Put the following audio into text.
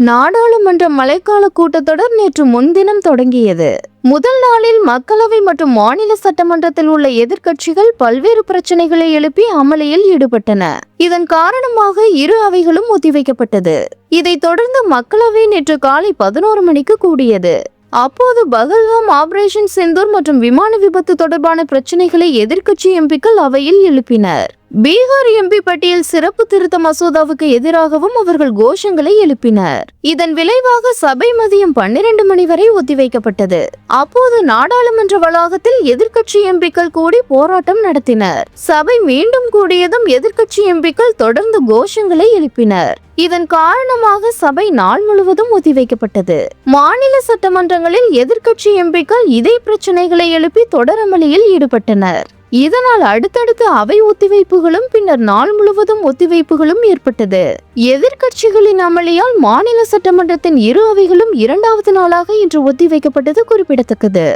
நாடாளுமன்ற மழைக்கால கூட்டத்தொடர் நேற்று முன்தினம் தொடங்கியது. முதல் நாளில் மக்களவை மற்றும் மாநில சட்டமன்றத்தில் உள்ள எதிர்க்கட்சிகள் பல்வேறு பிரச்சனைகளை எழுப்பி அமளியில் ஈடுபட்டன. இதன் காரணமாக இரு அவைகளும் ஒத்திவைக்கப்பட்டது. இதைத் தொடர்ந்து மக்களவை நேற்று காலை 11 மணிக்கு கூடியது. அப்போது பகல்காம், ஆபரேஷன் சிந்தூர் மற்றும் விமான விபத்து தொடர்பான பிரச்சனைகளை எதிர்க்கட்சி எம்பிக்கள் அவையில் எழுப்பினர். பீகார் எம்பி பட்டியல் சிறப்பு திருத்த மசோதாவுக்கு எதிராகவும் அவர்கள் கோஷங்களை எழுப்பினர். இதன் விளைவாக சபை மதியம் 12 மணி வரை ஒத்திவைக்கப்பட்டது. அப்போது நாடாளுமன்ற வளாகத்தில் எதிர்க்கட்சி எம்பிக்கள் கூடி போராட்டம் நடத்தினர். சபை மீண்டும் கூடியதும் எதிர்க்கட்சி எம்பிக்கள் தொடர்ந்து கோஷங்களை எழுப்பினர். இதன் காரணமாக சபை நாள் முழுவதும் ஒத்திவைக்கப்பட்டது. மாநில சட்டமன்றங்களில் எதிர்க்கட்சி எம்பிக்கள் இதே பிரச்சனைகளை எழுப்பி தொடர் அமளியில் ஈடுபட்டனர். இதனால் அடுத்தடுத்து அவை ஒத்திவைப்புகளும் பின்னர் நாள் முழுவதும் ஒத்திவைப்புகளும் ஏற்பட்டது. எதிர்க்கட்சிகளின் அமளியால் மாநில சட்டமன்றத்தின் இரு அவைகளும் 2வது நாளாக இன்று ஒத்திவைக்கப்பட்டது குறிப்பிடத்தக்கது.